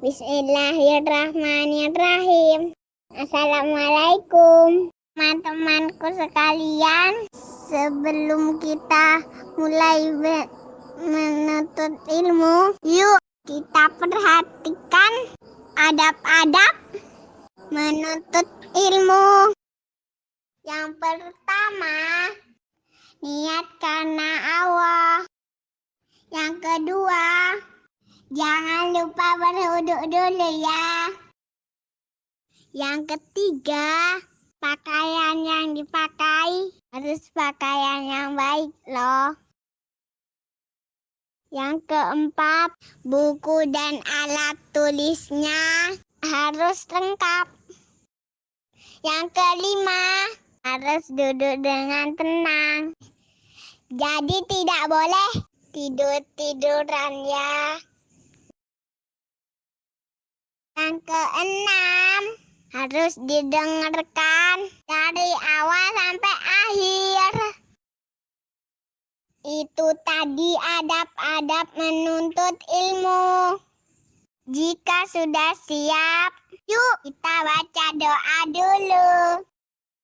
Bismillahirrahmanirrahim. Assalamualaikum teman-temanku sekalian. Sebelum kita mulai menuntut ilmu, yuk kita perhatikan adab-adab menuntut ilmu. Yang pertama, niat karena Allah. Yang kedua, jangan lupa berwudu dulu ya. Yang ketiga, pakaian yang dipakai harus pakaian yang baik loh. Yang keempat, buku dan alat tulisnya harus lengkap. Yang kelima, harus duduk dengan tenang. Jadi tidak boleh tidur-tiduran ya. Yang keenam, harus didengarkan dari awal sampai akhir. Itu tadi adab-adab menuntut ilmu. Jika sudah siap, yuk kita baca doa dulu.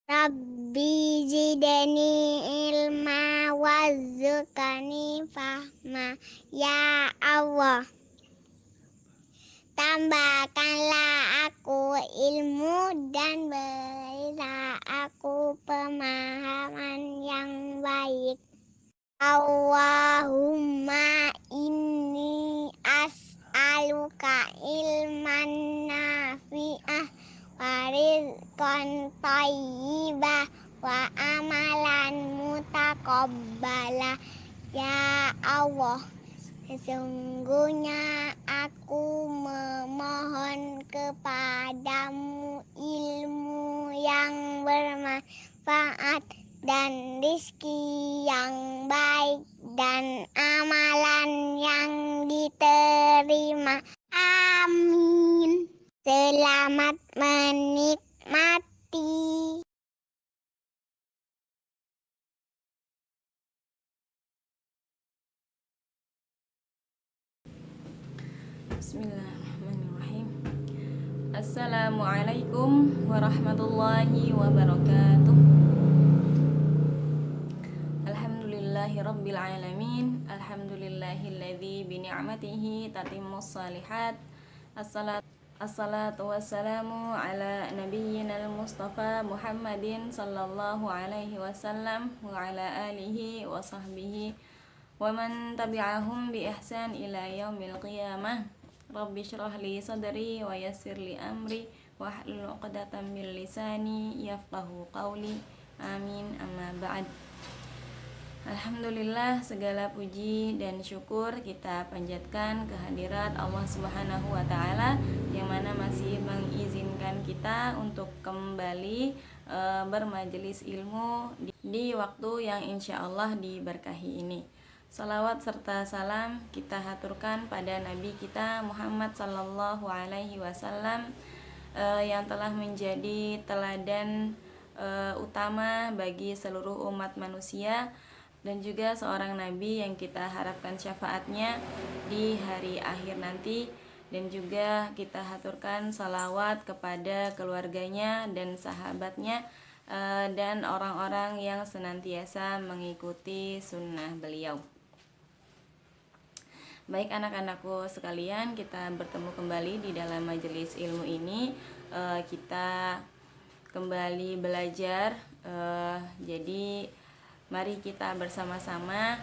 Rabbi zidni ilma warzuqni fahma. Ya Allah, tambahkanlah aku ilmu dan berilah aku pemahaman yang baik. Allahumma inni as'aluka ilman nafi'ah wa rizqan thayyibah wa amalan mutaqabbala. Ya Allah, sesungguhnya aku memohon kepadamu ilmu yang bermanfaat dan rizki yang baik dan amalan yang diterima. Amin. Selamat menikmati. Bismillahirrahmanirrahim. Assalamualaikum warahmatullahi wabarakatuh. Alhamdulillahirabbil alamin. Alhamdulillahilladzi bi ni'matihi tatimmus shalihat. Assalatu wassalamu ala nabiyyinal mustafa Muhammadin sallallahu alaihi wasallam wa ala alihi wa sahbihi wa man tabi'ahum bi ihsan ila yaumil qiyamah. Rabbi shrah li sadri wa yassir li amri wahlul 'uqdatam min lisani yafqahu qawli. Amin, amma ba'd. Alhamdulillah, segala puji dan syukur kita panjatkan kehadirat Allah Subhanahu wa Ta'ala yang mana masih mengizinkan kita untuk kembali bermajelis ilmu di waktu yang insya Allah diberkahi ini. Salawat serta salam kita haturkan pada Nabi kita Muhammad Sallallahu Alaihi Wasallam yang telah menjadi teladan utama bagi seluruh umat manusia, dan juga seorang nabi yang kita harapkan syafaatnya di hari akhir nanti, dan juga kita haturkan salawat kepada keluarganya dan sahabatnya dan orang-orang yang senantiasa mengikuti sunnah beliau. Baik anak-anakku sekalian, kita bertemu kembali di dalam majelis ilmu ini. Kita kembali belajar, jadi mari kita bersama-sama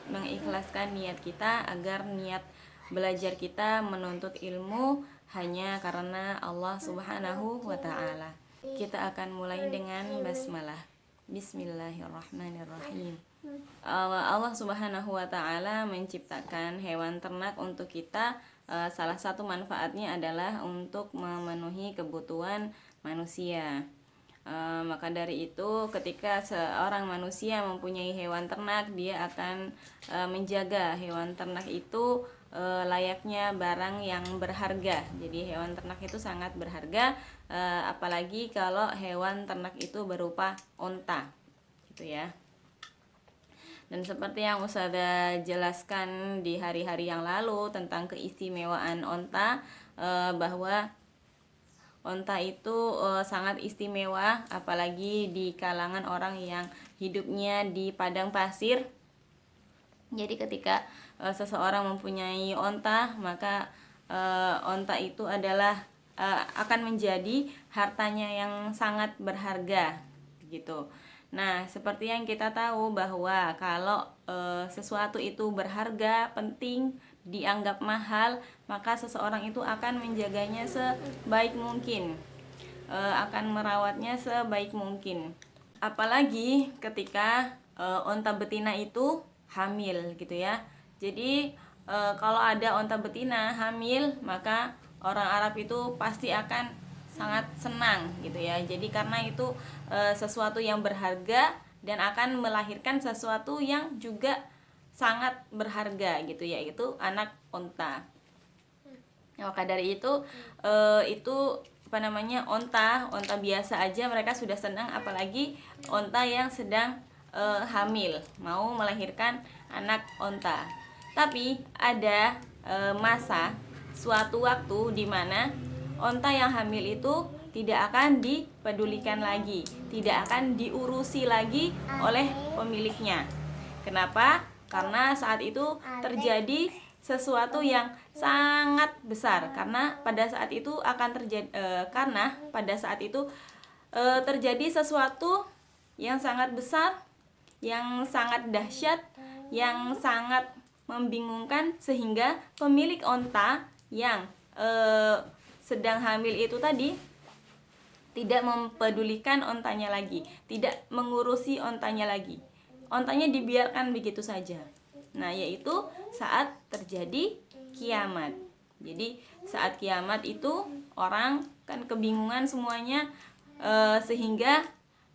mengikhlaskan niat kita agar niat belajar kita menuntut ilmu hanya karena Allah Subhanahu wa Ta'ala. Kita akan mulai dengan basmalah. Bismillahirrahmanirrahim. Allah Subhanahu wa Ta'ala menciptakan hewan ternak untuk kita. Salah satu manfaatnya adalah untuk memenuhi kebutuhan manusia. Maka dari itu, ketika seorang manusia mempunyai hewan ternak, dia akan menjaga hewan ternak itu layaknya barang yang berharga. Jadi hewan ternak itu sangat berharga, apalagi kalau hewan ternak itu berupa onta, gitu ya. Dan seperti yang Ustazah jelaskan di hari-hari yang lalu tentang keistimewaan onta, bahwa onta itu sangat istimewa, apalagi di kalangan orang yang hidupnya di padang pasir. Jadi ketika seseorang mempunyai onta, maka onta itu adalah akan menjadi hartanya yang sangat berharga gitu. Nah, seperti yang kita tahu bahwa kalau sesuatu itu berharga, penting, dianggap mahal, maka seseorang itu akan menjaganya sebaik mungkin, akan merawatnya sebaik mungkin. Apalagi ketika onta betina itu hamil gitu ya. Jadi kalau ada onta betina hamil, maka orang Arab itu pasti akan sangat senang gitu ya. Jadi karena itu sesuatu yang berharga dan akan melahirkan sesuatu yang juga sangat berharga gitu, yaitu anak onta. Maka dari itu onta biasa aja mereka sudah senang, apalagi onta yang sedang hamil mau melahirkan anak onta. Tapi ada masa suatu waktu di mana onta yang hamil itu tidak akan dipedulikan lagi, tidak akan diurusi lagi oleh pemiliknya. Kenapa? Karena saat itu terjadi sesuatu yang sangat besar. Karena pada saat itu terjadi sesuatu yang sangat besar, yang sangat dahsyat, yang sangat membingungkan, sehingga pemilik onta yang sedang hamil itu tadi tidak mempedulikan ontanya lagi, tidak mengurusi ontanya lagi. Ontanya dibiarkan begitu saja. Nah, yaitu saat terjadi kiamat. Jadi saat kiamat itu orang kan kebingungan semuanya, sehingga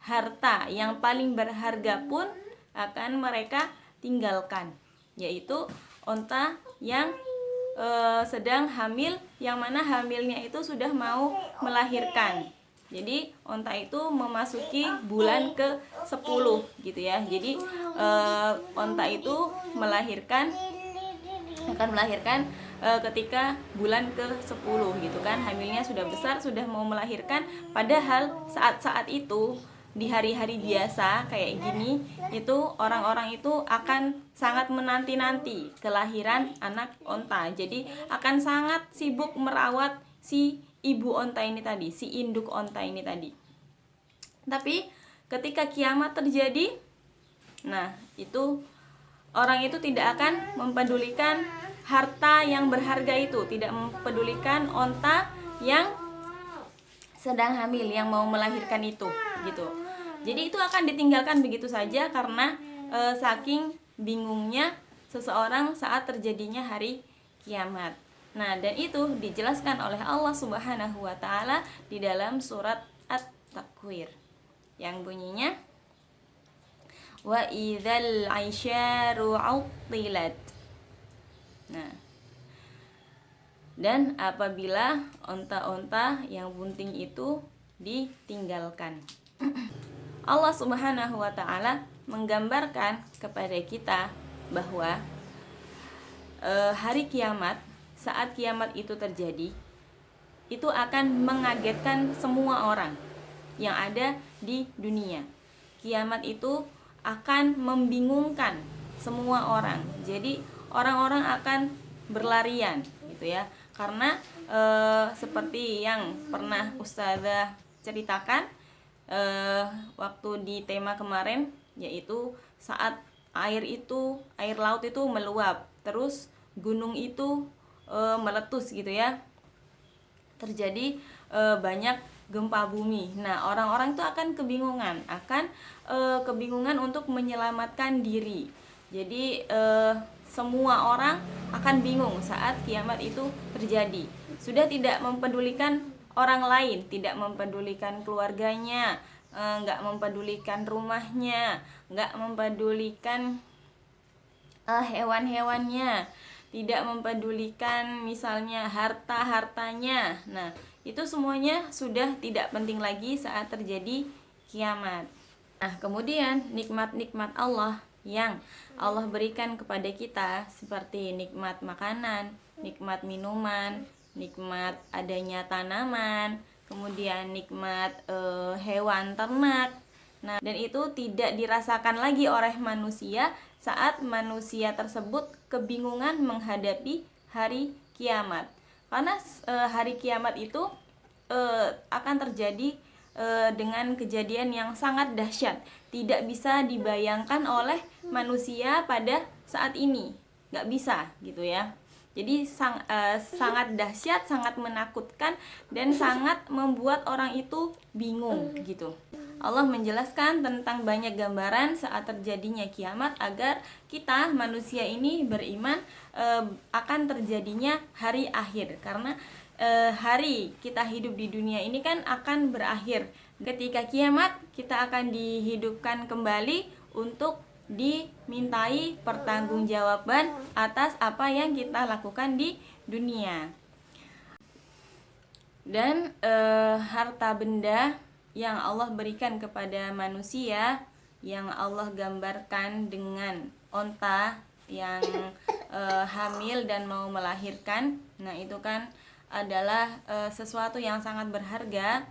harta yang paling berharga pun akan mereka tinggalkan, yaitu onta yang sedang hamil, yang mana hamilnya itu sudah mau melahirkan. Jadi onta itu memasuki bulan ke-10 gitu ya. Jadi onta itu akan melahirkan ketika bulan ke-10 gitu kan. Hamilnya sudah besar, sudah mau melahirkan. Padahal saat-saat itu di hari-hari biasa kayak gini, itu orang-orang itu akan sangat menanti-nanti kelahiran anak onta. Jadi akan sangat sibuk merawat si ibu onta ini tadi, si induk onta ini tadi. Tapi ketika kiamat terjadi, nah itu orang itu tidak akan mempedulikan harta yang berharga itu, tidak mempedulikan onta yang sedang hamil, yang mau melahirkan itu gitu. Jadi itu akan ditinggalkan begitu saja karena saking bingungnya seseorang saat terjadinya hari kiamat. Nah, dan itu dijelaskan oleh Allah Subhanahu wa taala di dalam surat At-Takwir yang bunyinya wa idzal 'isyaru 'uttilat. Nah, dan apabila onta-onta yang bunting itu ditinggalkan. Allah Subhanahu wa taala menggambarkan kepada kita bahwa hari kiamat, saat kiamat itu terjadi, itu akan mengagetkan semua orang yang ada di dunia. Kiamat itu akan membingungkan semua orang. Jadi orang-orang akan berlarian gitu ya. Karena seperti yang pernah Ustazah ceritakan waktu di tema kemarin, yaitu saat air laut itu meluap, terus gunung itu meletus gitu ya, terjadi banyak gempa bumi. Nah, orang-orang itu akan kebingungan untuk menyelamatkan diri. Jadi semua orang akan bingung saat kiamat itu terjadi. Sudah tidak mempedulikan orang lain, tidak mempedulikan keluarganya, nggak mempedulikan rumahnya, nggak mempedulikan hewan-hewannya, tidak mempedulikan misalnya harta-hartanya. Nah, itu semuanya sudah tidak penting lagi saat terjadi kiamat. Nah, kemudian nikmat-nikmat Allah yang Allah berikan kepada kita, seperti nikmat makanan, nikmat minuman, nikmat adanya tanaman, kemudian nikmat hewan ternak. Nah, dan itu tidak dirasakan lagi oleh manusia saat manusia tersebut kebingungan menghadapi hari kiamat. Karena hari kiamat itu akan terjadi dengan kejadian yang sangat dahsyat, tidak bisa dibayangkan oleh manusia pada saat ini, nggak bisa gitu ya. Jadi sangat dahsyat, sangat menakutkan, dan sangat membuat orang itu bingung gitu. Allah menjelaskan tentang banyak gambaran saat terjadinya kiamat agar kita manusia ini beriman akan terjadinya hari akhir. Karena hari kita hidup di dunia ini kan akan berakhir. Ketika kiamat kita akan dihidupkan kembali untuk dimintai pertanggungjawaban atas apa yang kita lakukan di dunia. Dan harta benda yang Allah berikan kepada manusia, yang Allah gambarkan dengan onta yang hamil dan mau melahirkan, nah itu kan adalah sesuatu yang sangat berharga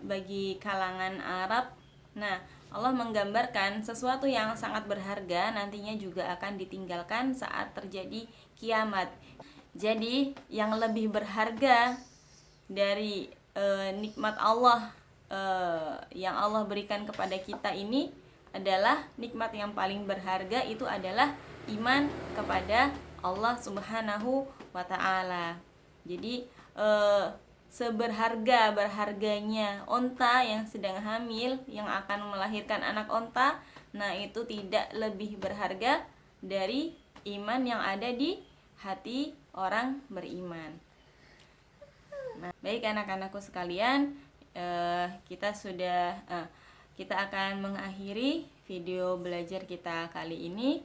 bagi kalangan Arab. Nah, Allah menggambarkan sesuatu yang sangat berharga nantinya juga akan ditinggalkan saat terjadi kiamat. Jadi yang lebih berharga dari nikmat Allah yang Allah berikan kepada kita ini adalah nikmat yang paling berharga, itu adalah iman kepada Allah Subhanahu wa Ta'ala. Jadi seberharganya onta yang sedang hamil, yang akan melahirkan anak onta, nah itu tidak lebih berharga dari iman yang ada di hati orang beriman. Nah, baik anak-anakku sekalian, kita akan mengakhiri video belajar kita kali ini.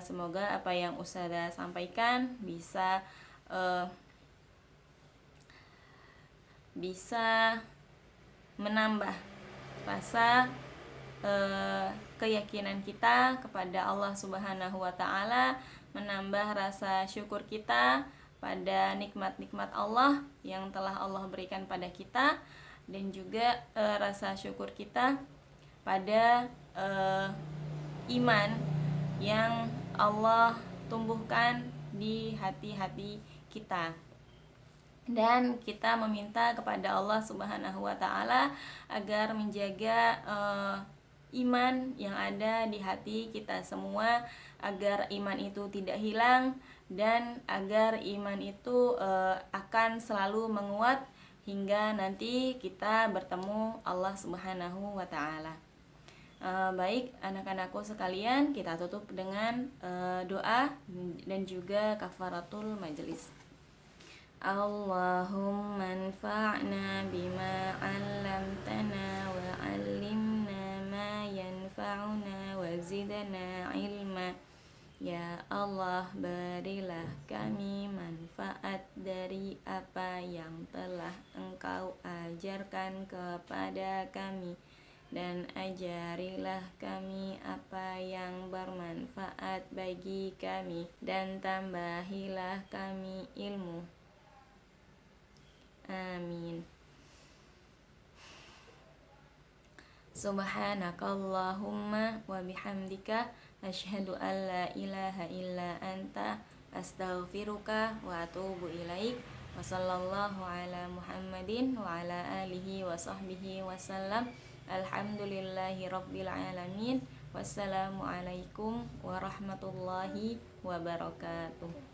Semoga apa yang Ustazah sampaikan bisa menambah rasa keyakinan kita kepada Allah Subhanahu wa Ta'ala, menambah rasa syukur kita pada nikmat-nikmat Allah yang telah Allah berikan pada kita, dan juga rasa syukur kita pada iman yang Allah tumbuhkan di hati-hati kita. Dan kita meminta kepada Allah Subhanahu wa Ta'ala agar menjaga iman yang ada di hati kita semua, agar iman itu tidak hilang, dan agar iman itu akan selalu menguat hingga nanti kita bertemu Allah Subhanahu wa Ta'ala. Baik anak-anakku sekalian, kita tutup dengan doa dan juga kafaratul majelis. Allahumma anfa'na bima 'allamtana wa 'allimna ma yanfa'una wa zidna ilma. Ya Allah, berilah kami manfaat dari apa yang telah Engkau ajarkan kepada kami, dan ajarilah kami apa yang bermanfaat bagi kami, dan tambahilah kami ilmu. Amin. Subhanakallahumma wa bihamdika asyhadu an la ilaha illa anta astaghfiruka wa atubu ilaik. Wa sallallahu ala Muhammadin wa ala alihi wa sahbihi wa sallam. Alhamdulillahi rabbil alamin. Wassalamualaikum warahmatullahi wabarakatuh.